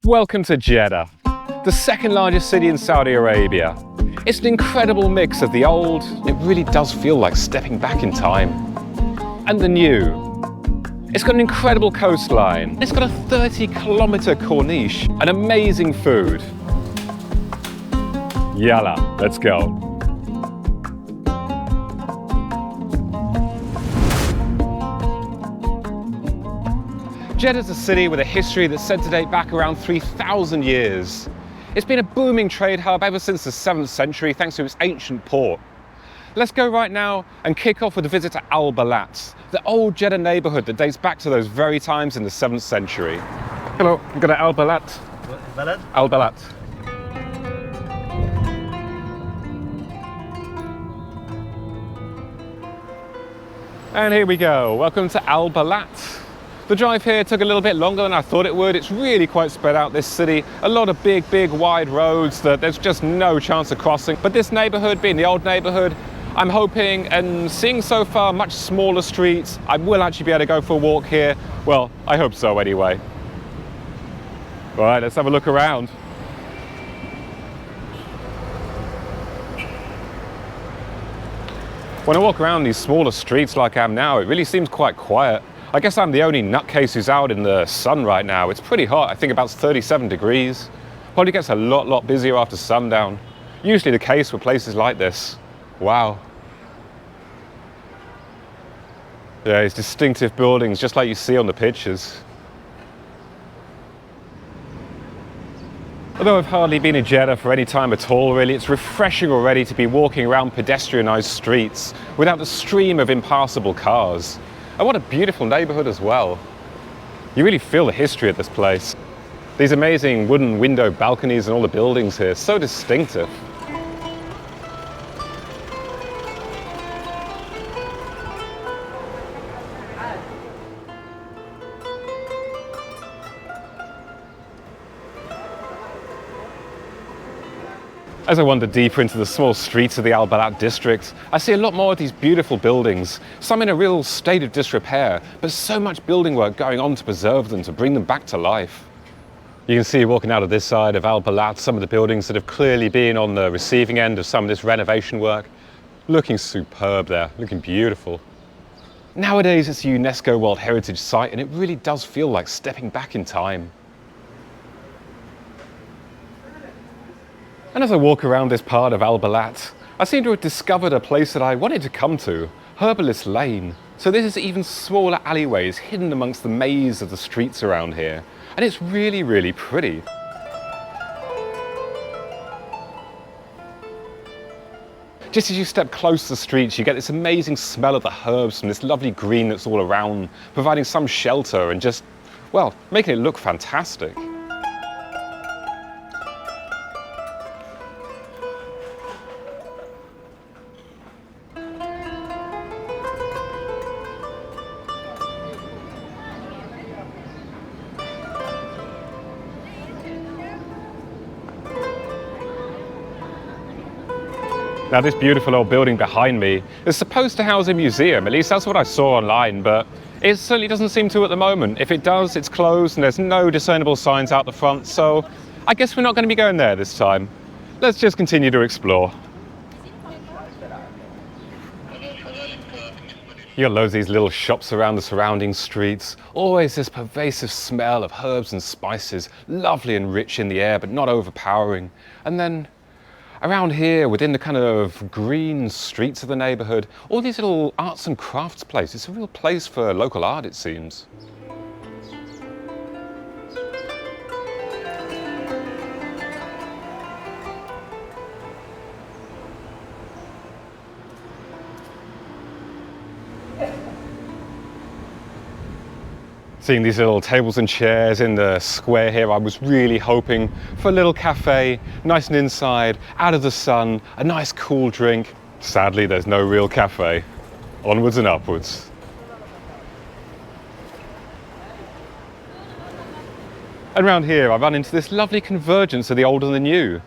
Welcome to Jeddah, the second largest city in Saudi Arabia. It's an incredible mix of the old, it really does feel like stepping back in time, and the new. It's got an incredible coastline, it's got a 30-kilometer Corniche, and amazing food. Yalla, let's go. Jeddah's a city with a history that's said to date back around 3,000 years. It's been a booming trade hub ever since the 7th century thanks to its ancient port. Let's go right now and kick off with a visit to Al-Balad, the old Jeddah neighbourhood that dates back to those very times in the 7th century. Hello, we've got Al-Balad. Al-Balad? Al-Balad. And here we go, welcome to Al-Balad. The drive here took a little bit longer than I thought it would. It's really quite spread out, this city. A lot of big wide roads that there's just no chance of crossing. But this neighbourhood, being the old neighbourhood, I'm hoping and seeing so far much smaller streets, I will actually be able to go for a walk here. Well, I hope so anyway. All right, let's have a look around. When I walk around these smaller streets like I am now, it really seems quite quiet. I guess I'm the only nutcase who's out in the sun right now. It's pretty hot, I think about 37 degrees. Probably gets a lot busier after sundown. Usually the case for places like this. Wow. Yeah, it's distinctive buildings just like you see on the pictures. Although I've hardly been in Jeddah for any time at all really, it's refreshing already to be walking around pedestrianised streets without the stream of impassable cars. And what a beautiful neighbourhood as well. You really feel the history of this place. These amazing wooden window balconies and all the buildings here, so distinctive. As I wander deeper into the small streets of the Al-Balad district, I see a lot more of these beautiful buildings, some in a real state of disrepair, but so much building work going on to preserve them, to bring them back to life. You can see walking out of this side of Al-Balad, some of the buildings that have clearly been on the receiving end of some of this renovation work. Looking superb there, looking beautiful. Nowadays it's a UNESCO World Heritage Site and it really does feel like stepping back in time. And as I walk around this part of Al-Balad, I seem to have discovered a place that I wanted to come to, Herbalists Lane. So this is even smaller alleyways hidden amongst the maze of the streets around here. And it's really pretty. Just as you step close to the streets, you get this amazing smell of the herbs from this lovely green that's all around, providing some shelter and just, well, making it look fantastic. Now this beautiful old building behind me is supposed to house a museum, at least that's what I saw online, but it certainly doesn't seem to at the moment. If it does, it's closed and there's no discernible signs out the front, so I guess we're not going to be going there this time. Let's just continue to explore. You got loads of these little shops around the surrounding streets, always this pervasive smell of herbs and spices, lovely and rich in the air but not overpowering. And then around here, within the kind of green streets of the neighbourhood, all these little arts and crafts places. It's a real place for local art, it seems. Seeing these little tables and chairs in the square here, I was really hoping for a little cafe, nice and inside, out of the sun, a nice cool drink. Sadly, there's no real cafe. Onwards and upwards. And around here, I run into this lovely convergence of the old and the new.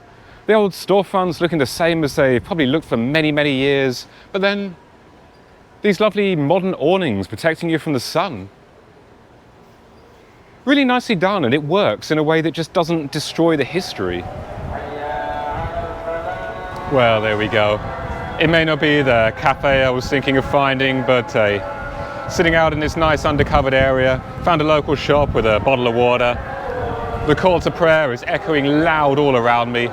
The old storefronts looking the same as they've probably looked for many years, but then these lovely modern awnings protecting you from the sun. Really nicely done, and it works in a way that just doesn't destroy the history. Well, there we go. It may not be the cafe I was thinking of finding, but sitting out in this nice undercovered area, found a local shop with a bottle of water. The call to prayer is echoing loud all around me.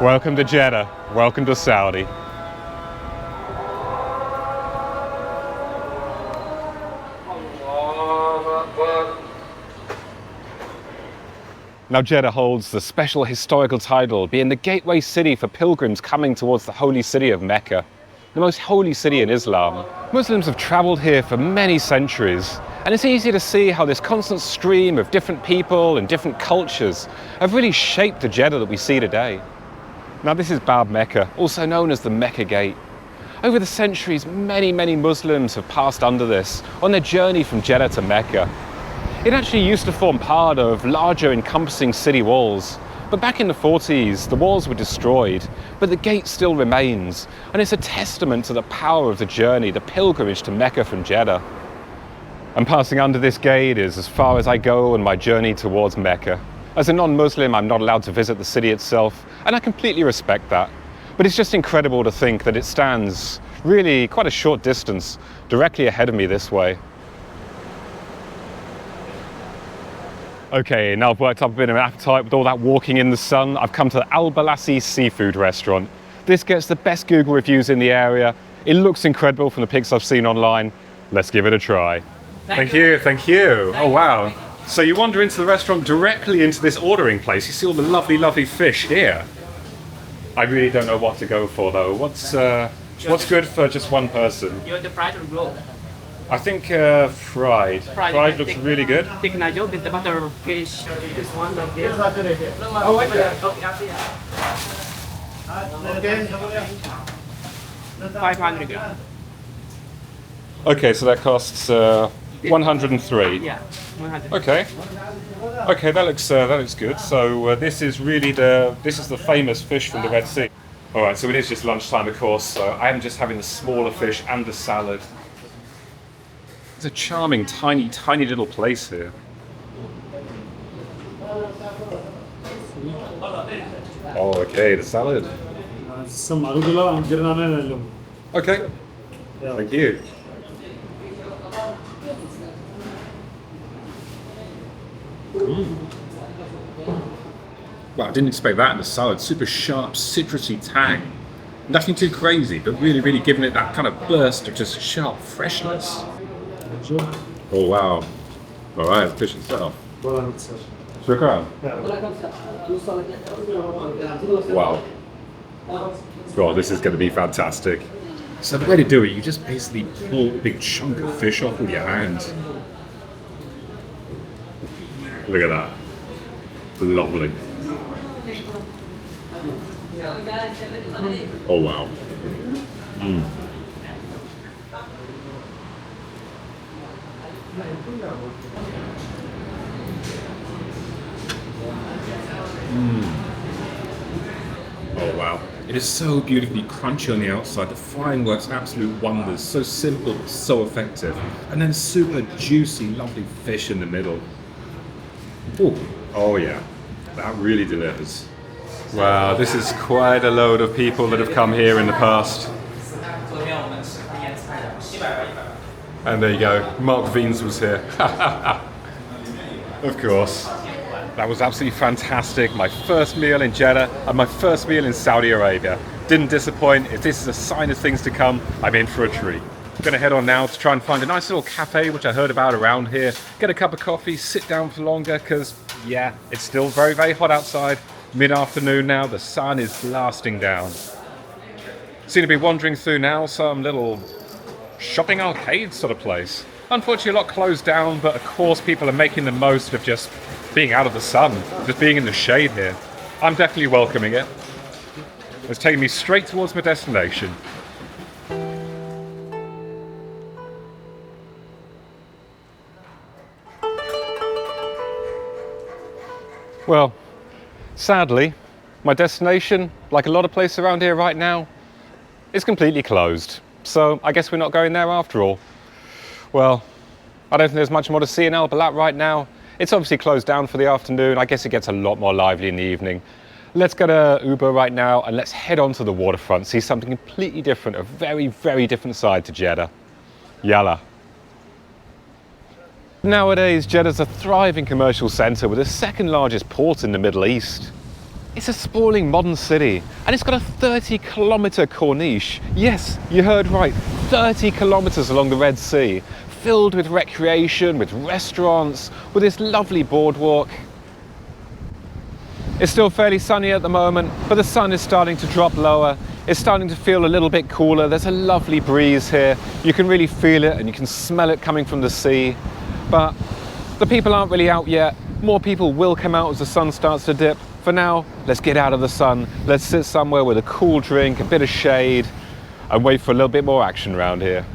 Welcome to Jeddah, welcome to Saudi. Now Jeddah holds the special historical title, being the gateway city for pilgrims coming towards the holy city of Mecca, the most holy city in Islam. Muslims have travelled here for many centuries, and it's easy to see how this constant stream of different people and different cultures have really shaped the Jeddah that we see today. Now this is Baab Makkah, also known as the Mecca Gate. Over the centuries, many Muslims have passed under this on their journey from Jeddah to Mecca. It actually used to form part of larger encompassing city walls, but back in the 40s, the walls were destroyed, but the gate still remains, and it's a testament to the power of the journey, the pilgrimage to Mecca from Jeddah. And passing under this gate is as far as I go on my journey towards Mecca. As a non-Muslim, I'm not allowed to visit the city itself, and I completely respect that. But it's just incredible to think that it stands really quite a short distance directly ahead of me this way. Okay, now I've worked up a bit of an appetite with all that walking in the sun. I've come to the Albasali seafood restaurant. This gets the best Google reviews in the area. It looks incredible from the pics I've seen online. Let's give it a try. Thank you. Oh wow. So you wander into the restaurant directly into this ordering place. You see all the lovely fish here. I really don't know what to go for though. What's good for just one person? You want the fried or grilled? I think fried. Fried looks really good. Thick nacho with the butter fish. This one like this. Okay. 500 grams. Okay, so that costs 103. Yeah, 100. Okay. Okay, that looks good. So this is really the famous fish from the Red Sea. All right, so it is just lunchtime, of course. So I am just having the smaller fish and the salad. It's a charming, tiny little place here. Oh, okay, the salad. Okay. Thank you. Wow, I didn't expect that in the salad. Super sharp, citrusy tang. Nothing too crazy, but really giving it that kind of burst of just sharp freshness. Oh wow. All right, fish itself. Shukran. Wow. God, this is going to be fantastic. So the way to do it, you just basically pull a big chunk of fish off with your hands. Look at that. Lovely. Oh wow. Oh wow. It is so beautifully crunchy on the outside. The frying works absolute wonders. So simple, so effective. And then super juicy, lovely fish in the middle. Ooh. Oh yeah. That really delivers. Wow, this is quite a load of people that have come here in the past. And there you go, Mark Weins was here. Of course. That was absolutely fantastic. My first meal in Jeddah and my first meal in Saudi Arabia. Didn't disappoint. If this is a sign of things to come, I'm in for a treat. I'm gonna head on now to try and find a nice little cafe which I heard about around here. Get a cup of coffee, sit down for longer, because yeah, it's still very hot outside. Mid-afternoon now, the sun is blasting down. Seem to be wandering through now some little shopping arcade sort of place. Unfortunately, a lot closed down, but of course people are making the most of just being out of the sun, just being in the shade here. I'm definitely welcoming it. It's taking me straight towards my destination. Well, sadly, my destination, like a lot of places around here right now, is completely closed. So I guess we're not going there after all. Well, I don't think there's much more to see in Al-Balad right now. It's obviously closed down for the afternoon. I guess it gets a lot more lively in the evening. Let's get a Uber right now and let's head on to the waterfront, see something completely different, a very, very different side to Jeddah. Yalla. Nowadays, Jeddah's a thriving commercial centre with the second largest port in the Middle East. It's a sprawling modern city, and it's got a 30-kilometre Corniche. Yes, you heard right, 30 kilometres along the Red Sea, filled with recreation, with restaurants, with this lovely boardwalk. It's still fairly sunny at the moment, but the sun is starting to drop lower. It's starting to feel a little bit cooler. There's a lovely breeze here. You can really feel it and you can smell it coming from the sea. But the people aren't really out yet. More people will come out as the sun starts to dip. For now, let's get out of the sun. Let's sit somewhere with a cool drink, a bit of shade, and wait for a little bit more action around here.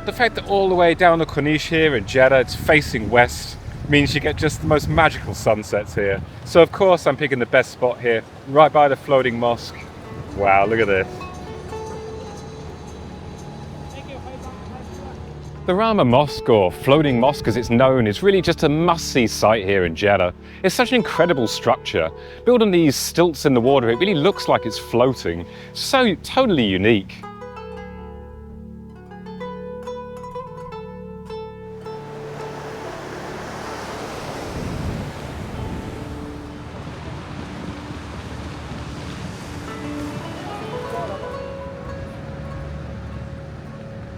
The fact that all the way down the Corniche here in Jeddah, it's facing west, means you get just the most magical sunsets here. So of course I'm picking the best spot here, right by the floating mosque. Wow, look at this. The Rahmah Mosque, or floating mosque as it's known, is really just a must-see sight here in Jeddah. It's such an incredible structure. Built on these stilts in the water, it really looks like it's floating. So totally unique.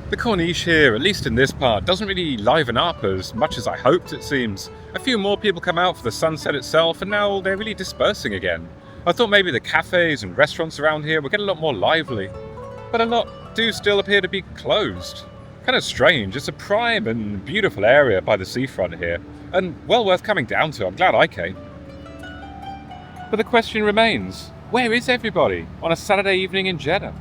The Corniche here, at least in this part, doesn't really liven up as much as I hoped, it seems. A few more people come out for the sunset itself, and now they're really dispersing again. I thought maybe the cafes and restaurants around here would get a lot more lively, but a lot do still appear to be closed. Kind of strange. It's a prime and beautiful area by the seafront here, and well worth coming down to. I'm glad I came. But the question remains, where is everybody on a Saturday evening in Jeddah?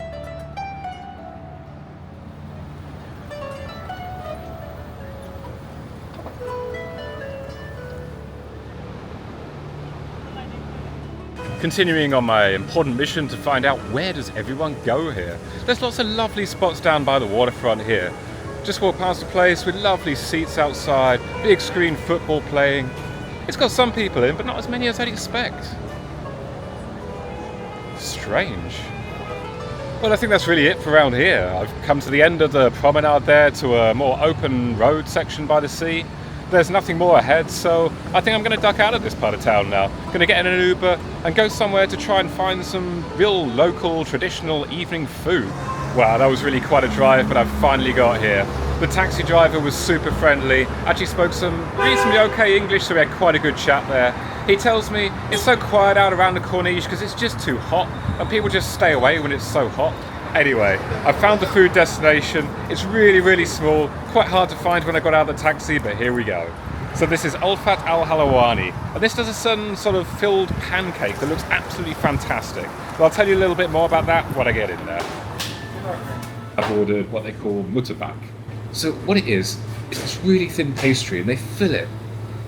Continuing on my important mission to find out where does everyone go here. There's lots of lovely spots down by the waterfront here. Just walk past a place with lovely seats outside, big screen football playing. It's got some people in, but not as many as I'd expect. Strange. Well, I think that's really it for around here. I've come to the end of the promenade there to a more open road section by the sea. There's nothing more ahead, so I think I'm going to duck out of this part of town now. Going to get in an Uber and go somewhere to try and find some real local traditional evening food. Wow, that was really quite a drive, but I've finally got here. The taxi driver was super friendly, actually spoke some reasonably okay English, so we had quite a good chat there. He tells me it's so quiet out around the Corniche because it's just too hot and people just stay away when it's so hot. Anyway, I found the food destination. It's really, really small, quite hard to find when I got out of the taxi, but here we go. So this is Al-Fat Al-Halawani, and this does a certain sort of filled pancake that looks absolutely fantastic. But I'll tell you a little bit more about that when I get in there. I've ordered what they call mutabak. So what it is this really thin pastry, and they fill it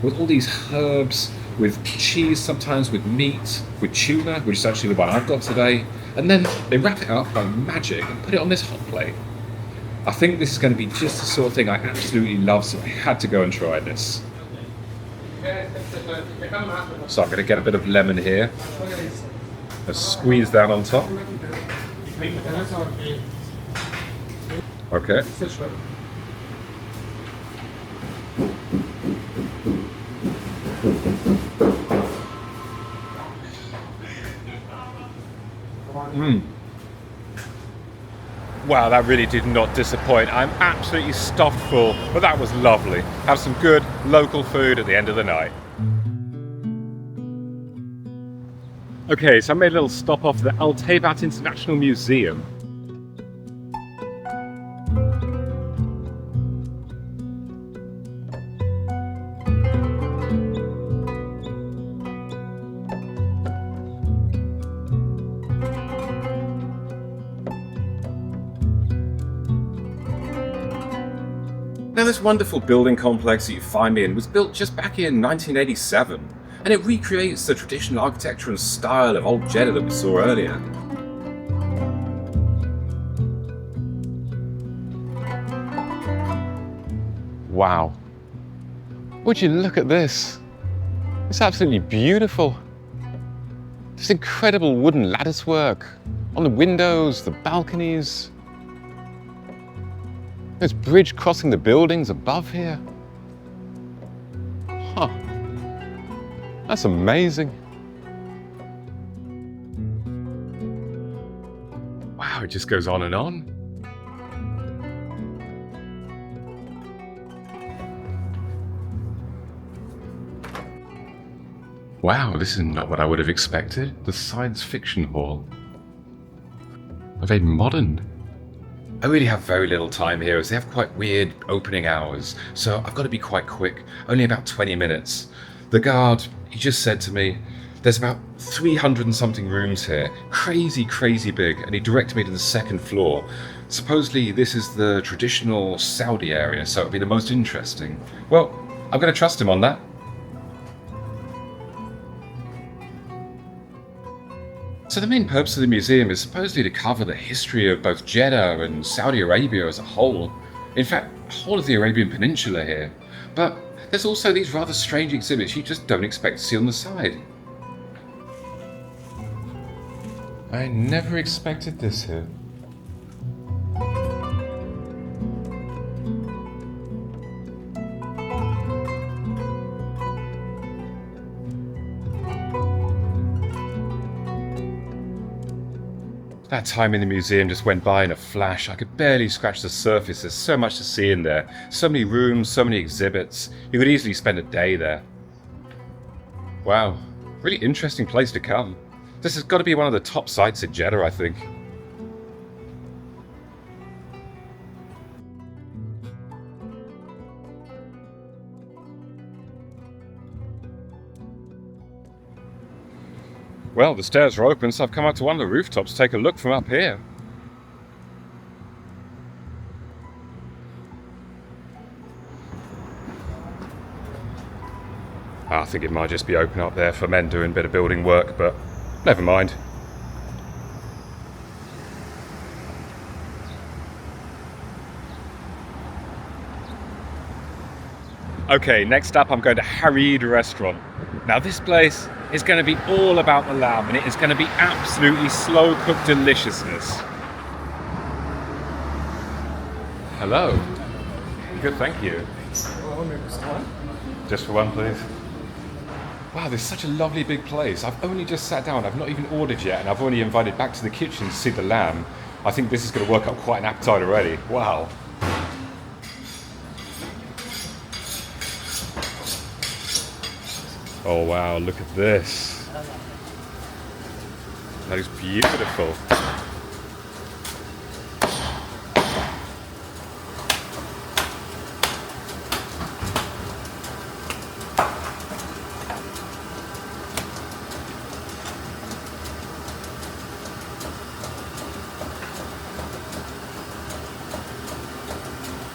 with all these herbs, with cheese, sometimes with meat, with tuna, which is actually the one I've got today. And then they wrap it up by magic and put it on this hot plate. I think this is going to be just the sort of thing I absolutely love, so I had to go and try this. So I'm going to get a bit of lemon here. And squeeze that on top. Okay. Wow, that really did not disappoint. I'm absolutely stuffed full, but that was lovely. Have some good local food at the end of the night. Okay, so I made a little stop off the Al-Taybat International Museum. Now, this wonderful building complex that you find me in was built just back in 1987, and it recreates the traditional architecture and style of Old Jeddah that we saw earlier. Wow. Would you look at this? It's absolutely beautiful. This incredible wooden lattice work on the windows, the balconies. There's bridge crossing the buildings above here. Huh. That's amazing. Wow, it just goes on and on. Wow, this is not what I would have expected. The science fiction hall. Very modern. I really have very little time here as they have quite weird opening hours, so I've got to be quite quick, only about 20 minutes. The guard, he just said to me, there's about 300 and something rooms here, crazy big, and he directed me to the second floor. Supposedly this is the traditional Saudi area, so it'll be the most interesting. Well, I'm going to trust him on that. So the main purpose of the museum is supposedly to cover the history of both Jeddah and Saudi Arabia as a whole. In fact, the whole of the Arabian Peninsula here. But there's also these rather strange exhibits you just don't expect to see on the side. I never expected this here. That time in the museum just went by in a flash. I could barely scratch the surface. There's so much to see in there. So many rooms, so many exhibits. You could easily spend a day there. Wow, really interesting place to come. This has got to be one of the top sites in Jeddah, I think. Well, the stairs are open, so I've come up to one of the rooftops to take a look from up here. I think it might just be open up there for men doing a bit of building work, but never mind. Okay, next up I'm going to Fahd restaurant. Now this place is going to be all about the lamb, and it is going to be absolutely slow cooked deliciousness. Hello. Good, thank you. Just for one, please. Wow, this is such a lovely big place. I've only just sat down, I've not even ordered yet, and I've already invited back to the kitchen to see the lamb. I think this is going to work up quite an appetite already. Wow. Oh wow, look at this. That is beautiful.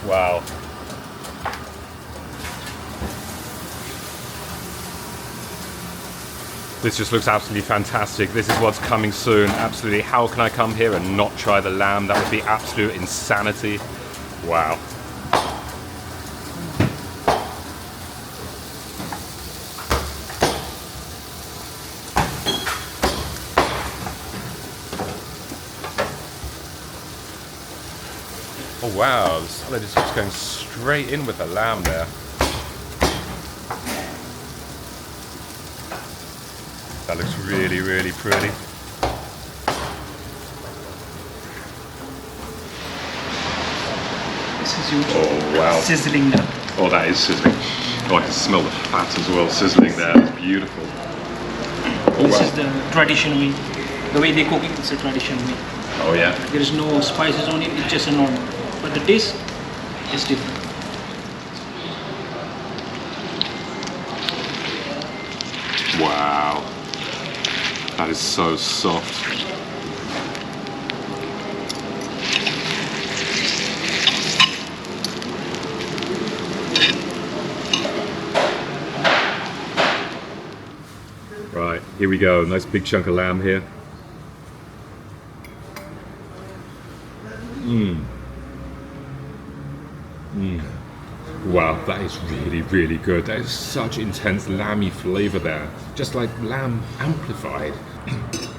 Wow. This just looks absolutely fantastic. This is what's coming soon. Absolutely. How can I come here and not try the lamb? That would be absolute insanity. Wow. Oh wow, the salad is just going straight in with the lamb there. That looks really, really pretty. This is your wow. sizzling now. Oh, that is sizzling. Oh, I can smell the fat as well sizzling there. It's beautiful. Oh, This wow. is the tradition way. The way they cook it, it's a tradition way. Oh yeah. There is no spices on it, it's just a normal. But the taste is different. Wow. That is so soft. Right, here we go. Nice big chunk of lamb here. Wow, that is really, really good. That is such intense lamby flavour there. Just like lamb amplified.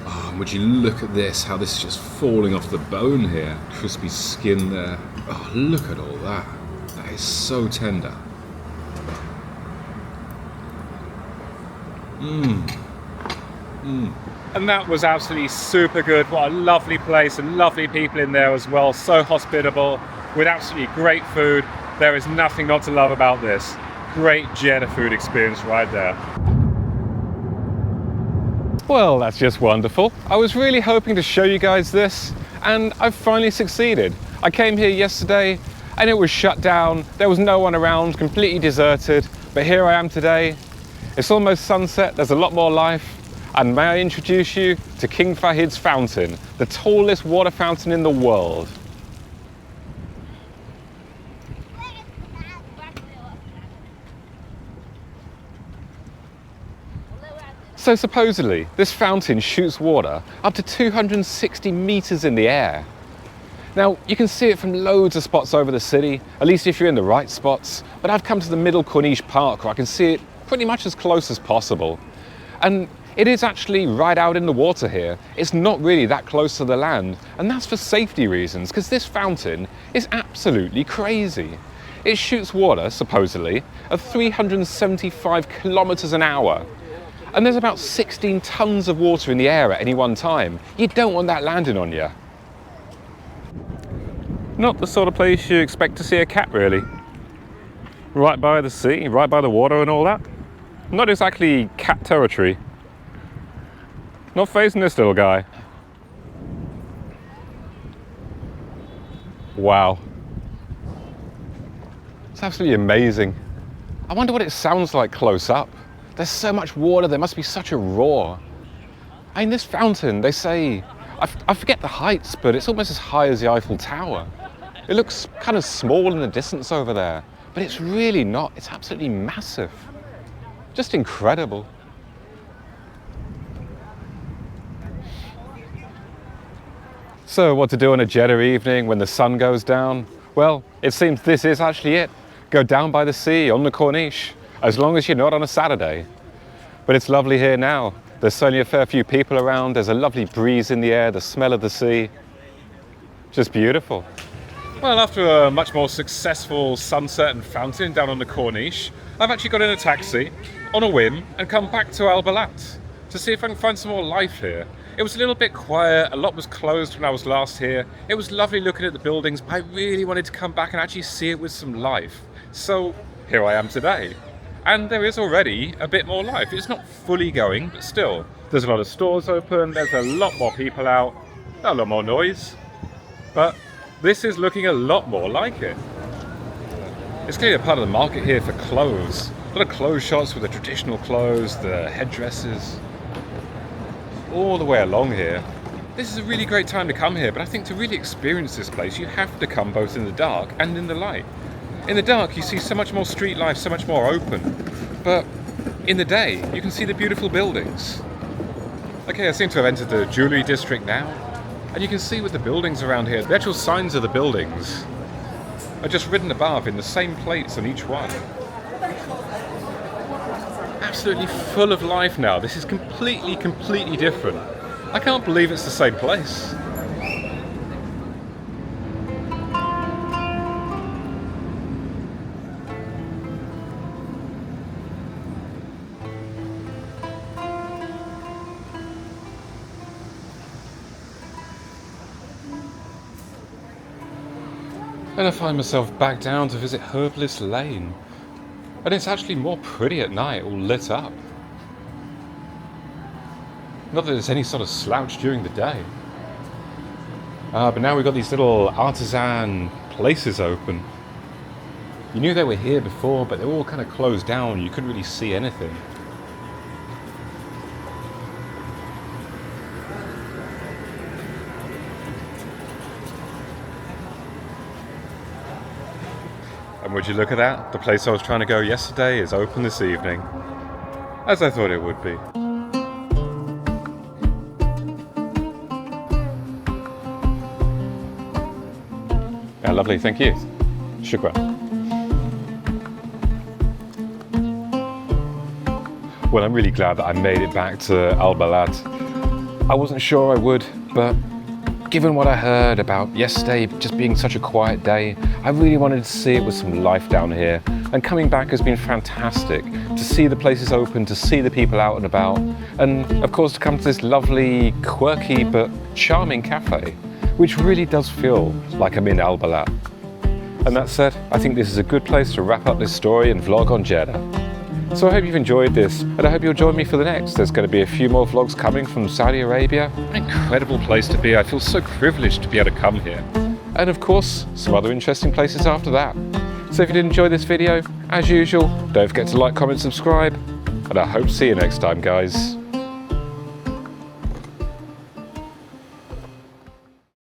Oh, and would you look at this, how this is just falling off the bone here. Crispy skin there. Oh, look at all that. That is so tender. And that was absolutely super good. What a lovely place and lovely people in there as well. So hospitable with absolutely great food. There is nothing not to love about this. Great Jeddah food experience right there. Well, that's just wonderful. I was really hoping to show you guys this, and I've finally succeeded. I came here yesterday and it was shut down. There was no one around, completely deserted. But here I am today. It's almost sunset, there's a lot more life. And may I introduce you to King Fahid's fountain, the tallest water fountain in the world. So supposedly, this fountain shoots water up to 260 meters in the air. Now, you can see it from loads of spots over the city, at least if you're in the right spots, but I've come to the middle Corniche Park where I can see it pretty much as close as possible. And it is actually right out in the water here. It's not really that close to the land, and that's for safety reasons, because this fountain is absolutely crazy. It shoots water, supposedly, at 375 kilometers an hour. And there's about 16 tons of water in the air at any one time. You don't want that landing on you. Not the sort of place you expect to see a cat, really. Right by the sea, right by the water and all that. Not exactly cat territory. Not facing this little guy. Wow. It's absolutely amazing. I wonder what it sounds like close up. There's so much water, there must be such a roar. I mean, this fountain, they say, I forget the heights, but it's almost as high as the Eiffel Tower. It looks kind of small in the distance over there, but it's really not. It's absolutely massive. Just incredible. So what to do on a Jeddah evening when the sun goes down? Well, it seems this is actually it. Go down by the sea on the Corniche, as long as you're not on a Saturday. But it's lovely here now. There's certainly a fair few people around. There's a lovely breeze in the air, the smell of the sea. Just beautiful. Well, after a much more successful sunset and fountain down on the Corniche, I've actually got in a taxi on a whim and come back to Al-Balad to see if I can find some more life here. It was a little bit quiet, a lot was closed when I was last here. It was lovely looking at the buildings, but I really wanted to come back and actually see it with some life. So here I am today. And there is already a bit more life. It's not fully going, but still. There's a lot of stores open, there's a lot more people out, a lot more noise. But this is looking a lot more like it. It's clearly a part of the market here for clothes. A lot of clothes shops with the traditional clothes, the headdresses. All the way along here. This is a really great time to come here, but I think to really experience this place, you have to come both in the dark and in the light. In the dark, you see so much more street life, so much more open. But in the day, you can see the beautiful buildings. Okay, I seem to have entered the jewellery district now. And you can see with the buildings around here, the actual signs of the buildings are just written above in the same plates on each one. Absolutely full of life now. This is completely different. I can't believe it's the same place. And I find myself back down to visit Herbalists Lane. And it's actually more pretty at night, all lit up. Not that there's any sort of slouch during the day. But now we've got these little artisan places open. You knew they were here before, but they were all kind of closed down. You couldn't really see anything. And would you look at that? The place I was trying to go yesterday is open this evening. As I thought it would be. Yeah, lovely, thank you. Shukran. Well, I'm really glad that I made it back to Al-Balad. I wasn't sure I would, but given what I heard about yesterday just being such a quiet day, I really wanted to see it with some life down here. And coming back has been fantastic, to see the places open, to see the people out and about, and of course to come to this lovely, quirky but charming cafe, which really does feel like I'm in Al-Balad. And that said, I think this is a good place to wrap up this story and vlog on Jeddah. So I hope you've enjoyed this, and I hope you'll join me for the next. There's going to be a few more vlogs coming from Saudi Arabia. An incredible place to be. I feel so privileged to be able to come here. And of course, some other interesting places after that. So if you did enjoy this video, as usual, don't forget to like, comment, subscribe, and I hope to see you next time, guys.